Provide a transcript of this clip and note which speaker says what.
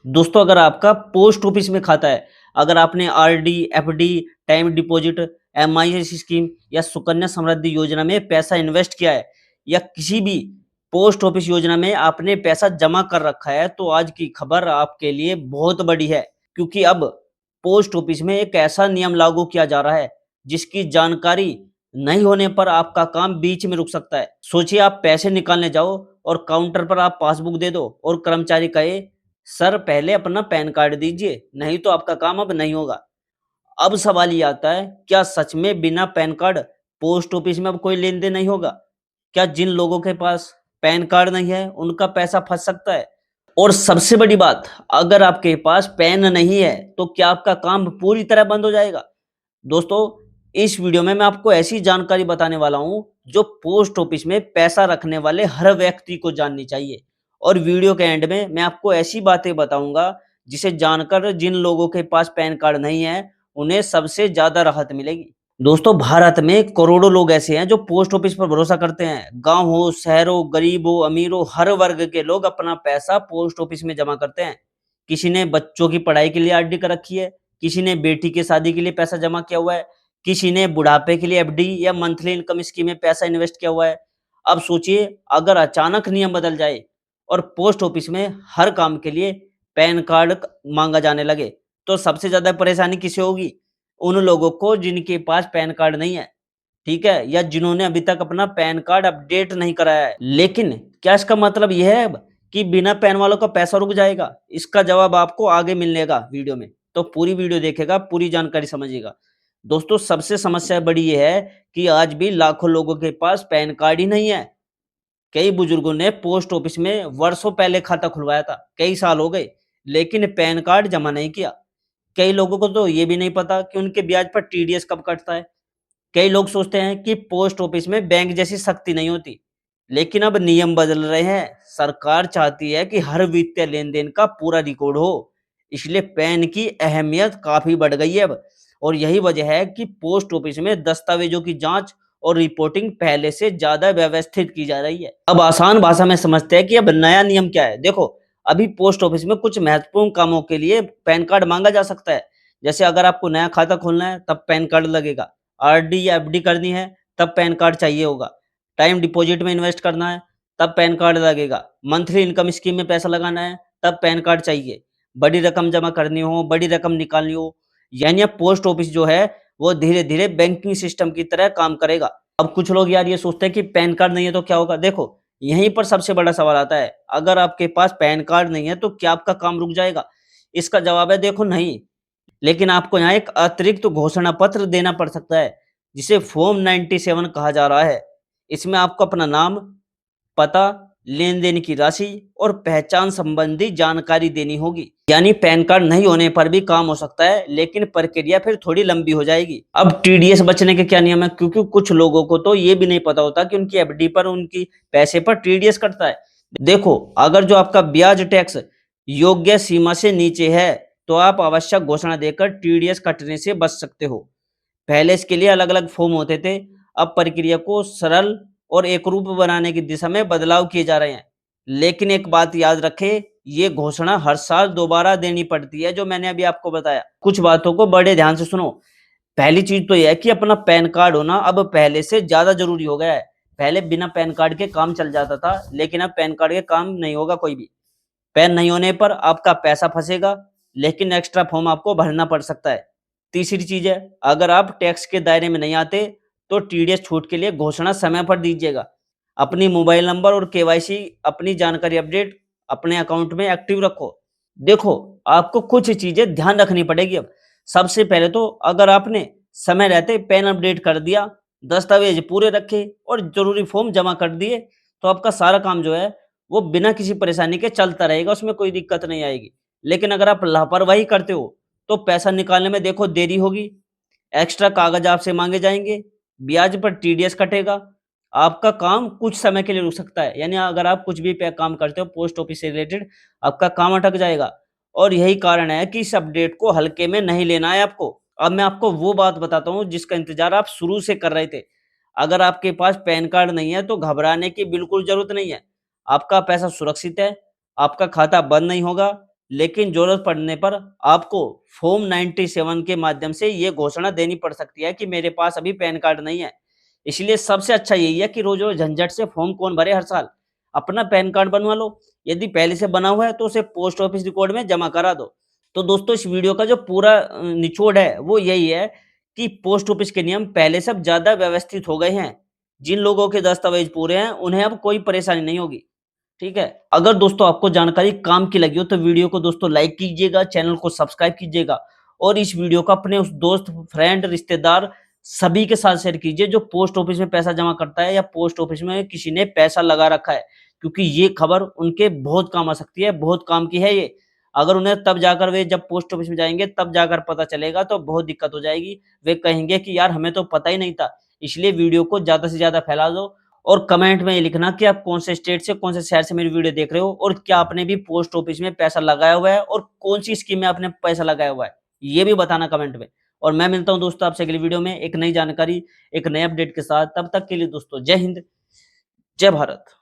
Speaker 1: दोस्तों अगर आपका पोस्ट ऑफिस में खाता है, अगर आपने RD, FD, time deposit, MIS scheme या सुकन्या समृद्धि योजना में पैसा इन्वेस्ट किया है या किसी भी पोस्ट ऑफिस योजना में आपने पैसा जमा कर रखा है, तो आज की खबर आपके लिए बहुत बड़ी है। क्योंकि अब पोस्ट ऑफिस में एक ऐसा नियम लागू किया जा रहा है, जिसकी जानकारी नहीं होने पर आपका काम बीच में रुक सकता है। सोचिए आप पैसे निकालने जाओ और काउंटर पर आप पासबुक दे दो और कर्मचारी कहे सर पहले अपना पैन कार्ड दीजिए, नहीं तो आपका काम अब नहीं होगा। अब सवाल ये आता है, क्या सच में बिना पैन कार्ड पोस्ट ऑफिस में अब कोई लेन-देन नहीं होगा? क्या जिन लोगों के पास पैन कार्ड नहीं है, उनका पैसा फँस सकता है? और सबसे बड़ी बात, अगर आपके पास पैन नहीं है, तो क्या आपका काम पूरी तरह बंद हो जाएगा? दोस्तों, इस वीडियो में मैं आपको ऐसी जानकारी बताने वाला हूँ, जो पोस्ट ऑफिस में पैसा रखने वाले हर व्यक्ति को जाननी चाहिए। और वीडियो के एंड में मैं आपको ऐसी बातें बताऊँगा, जिसे जानकर जिन लोगों के पास पैन कार्ड नहीं है, उन्हें सबसे ज़्यादा राहत मिलेगी। दोस्तों, भारत में करोड़ों लोग ऐसे हैं जो पोस्ट ऑफिस पर भरोसा करते हैं। गाँव हो, शहर हो, गरीब हो, अमीर हो, हर वर्ग के लोग अपना पैसा पोस्ट ऑफिस में जमा करते हैं। किसी ने बच्चों की पढ़ाई के लिए आरडी कर रखी है, किसी ने बेटी की शादी के लिए पैसा जमा किया हुआ है, किसी ने बुढ़ापे के लिए एफडी या मंथली इनकम स्कीम में पैसा इन्वेस्ट किया हुआ है। अब सोचिए, अगर अचानक नियम बदल जाए और पोस्ट ऑफिस में हर काम के लिए पैन कार्ड मांगा जाने लगे, तो सबसे ज्यादा परेशानी किसे होगी? उन लोगों को जिनके पास पैन कार्ड नहीं है, ठीक है, या जिन्होंने अभी तक अपना पैन कार्ड अपडेट नहीं कराया है। लेकिन क्या इसका मतलब यह है अब कि बिना पैन वालों का पैसा रुक जाएगा? इसका जवाब आपको आगे मिलेगा वीडियो में, तो पूरी वीडियो देखेगा, पूरी जानकारी समझिएगा। दोस्तों, सबसे समस्या बड़ी ये है कि आज भी लाखों लोगों के पास पैन कार्ड ही नहीं है। कई बुजुर्गों ने पोस्ट ऑफिस में वर्षों पहले खाता खुलवाया था, कई साल हो गए, लेकिन पैन कार्ड जमा नहीं किया। कई लोगों को तो ये भी नहीं पता कि उनके ब्याज पर टीडीएस कब कटता है। कई लोग सोचते हैं कि पोस्ट ऑफिस में बैंक जैसी सख्ती नहीं होती, लेकिन अब नियम बदल रहे हैं। सरकार चाहती है कि हर वित्तीय लेन-देन का पूरा रिकॉर्ड हो, इसलिए पैन की अहमियत काफ़ी बढ़ गई है अब। और यही वजह है कि पोस्ट ऑफिस में दस्तावेज़ों की जाँच और रिपोर्टिंग पहले से ज़्यादा व्यवस्थित की जा रही है। अब आसान भाषा में समझते हैं कि अब नया नियम क्या है। देखो, अभी पोस्ट ऑफिस में कुछ महत्वपूर्ण कामों के लिए पैन कार्ड माँगा जा सकता है। जैसे अगर आपको नया खाता खोलना है, तब पैन कार्ड लगेगा। आरडी या एफडी करनी है, तब पैन कार्ड चाहिए होगा। टाइम डिपॉजिट में इन्वेस्ट करना है, तब पैन कार्ड लगेगा। मंथली इनकम स्कीम में पैसा लगाना है, तब पैन कार्ड चाहिए। बड़ी रकम जमा करनी हो, बड़ी रकम निकालनी हो, यानी अब पोस्ट ऑफिस जो है, वो धीरे-धीरे बैंकिंग सिस्टम की तरह काम करेगा। अब कुछ लोग यार ये सोचते हैं कि पैन कार्ड नहीं है तो क्या होगा? देखो, यहीं पर सबसे बड़ा सवाल आता है, अगर आपके पास पैन कार्ड नहीं है, तो क्या आपका काम रुक जाएगा? इसका जवाब है देखो नहीं। लेकिन आपको यहाँ एक अतिरिक्त घोषणा पत्र देना पड़ सकता है, जिसे फॉर्म 97 कहा जा रहा है। इसमें आपको अपना नाम, पता, लेन-देन की राशि और पहचान संबंधी जानकारी देनी होगी। यानी पैन कार्ड नहीं होने पर भी काम हो सकता है, लेकिन प्रक्रिया फिर थोड़ी लंबी हो जाएगी। अब टीडीएस बचने के क्या नियम है? क्योंकि कुछ लोगों को तो ये भी नहीं पता होता कि उनकी एफडी पर, उनकी पैसे पर टीडीएस कटता है। देखो, अगर जो आपका ब्याज टैक्स योग्य सीमा से नीचे है, तो आप आवश्यक घोषणा देकर टीडीएस कटने से बच सकते हो। पहले इसके लिए अलग-अलग फॉर्म होते थे, अब प्रक्रिया को सरल और एकरूप बनाने की दिशा में बदलाव किए जा रहे हैं। लेकिन एक बात याद रखें, ये घोषणा हर साल दोबारा देनी पड़ती है, जो मैंने अभी आपको बताया। कुछ बातों को बड़े ध्यान से सुनो। पहली चीज़ तो ये है कि अपना पैन कार्ड होना अब पहले से ज़्यादा ज़रूरी हो गया है। पहले बिना पैन कार्ड के काम चल जाता था, लेकिन अब पैन कार्ड के काम नहीं होगा कोई भी। पैन नहीं होने पर आपका पैसा फँसेगा, लेकिन एक्स्ट्रा फॉर्म आपको भरना पड़ सकता है। तीसरी चीज़ है, अगर आप टैक्स के दायरे में नहीं आते, तो टीडीएस छूट के लिए घोषणा समय पर दीजिएगा। अपनी मोबाइल नंबर और केवाईसी अपनी जानकारी अपडेट अपने अकाउंट में एक्टिव रखो। देखो, आपको कुछ चीज़ें ध्यान रखनी पड़ेगी अब। सबसे पहले तो अगर आपने समय रहते पैन अपडेट कर दिया, दस्तावेज़ पूरे रखे और ज़रूरी फॉर्म जमा कर दिए, तो आपका सारा काम जो है वो बिना किसी परेशानी के चलता रहेगा, उसमें कोई दिक्कत नहीं आएगी। लेकिन अगर आप लापरवाही करते हो, तो पैसा निकालने में देखो देरी होगी, एक्स्ट्रा कागज़ आपसे माँगे जाएँगे, ब्याज पर टीडीएस कटेगा, आपका काम कुछ समय के लिए रुक सकता है। यानी अगर आप कुछ भी पे काम करते हो पोस्ट ऑफिस से रिलेटेड, आपका काम अटक जाएगा। और यही कारण है कि इस अपडेट को हल्के में नहीं लेना है आपको। अब मैं आपको वो बात बताता हूँ जिसका इंतज़ार आप शुरू से कर रहे थे। अगर आपके पास पैन कार्ड नहीं है, तो घबराने की बिल्कुल ज़रूरत नहीं है। आपका पैसा सुरक्षित है, आपका खाता बंद नहीं होगा, लेकिन जरूरत पड़ने पर आपको फॉर्म 97 के माध्यम से ये घोषणा देनी पड़ सकती है कि मेरे पास अभी पैन कार्ड नहीं है। इसलिए सबसे अच्छा यही है कि रोज-रोज झंझट से फॉर्म कौन भरे हर साल? अपना पैन कार्ड बनवा लो। यदि पहले से बना हुआ है तो उसे पोस्ट ऑफिस रिकॉर्ड में जमा करा दो। तो दोस्तों इस वीडियो का जो पूरा निचोड़ है वो यही है कि पोस्ट ऑफिस के नियम पहले से अब ज़्यादा व्यवस्थित हो गए हैं। जिन लोगों के दस्तावेज पूरे हैं उन्हें अब कोई परेशानी नहीं होगी। ठीक है? अगर दोस्तों आपको जानकारी काम की लगी हो तो वीडियो को दोस्तों लाइक कीजिएगा, चैनल को सब्सक्राइब कीजिएगा और इस वीडियो को अपने उस दोस्त, फ्रेंड, रिश्तेदार सभी के साथ शेयर कीजिए जो पोस्ट ऑफिस में पैसा जमा करता है या पोस्ट ऑफिस में किसी ने पैसा लगा रखा है। क्योंकि ये खबर उनके बहुत काम आ सकती है, बहुत काम की है ये। अगर उन्हें तब जाकर वे जब पोस्ट ऑफिस में जाएँगे तब जाकर पता चलेगा तो बहुत दिक्कत हो जाएगी। वे कहेंगे कि यार हमें तो पता ही नहीं था। इसलिए वीडियो को ज़्यादा से ज़्यादा फैला दो और कमेंट में ये लिखना कि आप कौन से स्टेट से, कौन से शहर से मेरी वीडियो देख रहे हो और क्या आपने भी पोस्ट ऑफिस में पैसा लगाया हुआ है और कौन-सी स्कीम में आपने पैसा लगाया हुआ है। ये भी बताना कमेंट में। और मैं मिलता हूँ दोस्तों आपसे अगली वीडियो में एक नई जानकारी, एक नए अपडेट के साथ। तब तक के लिए दोस्तों जय हिंद, जय भारत।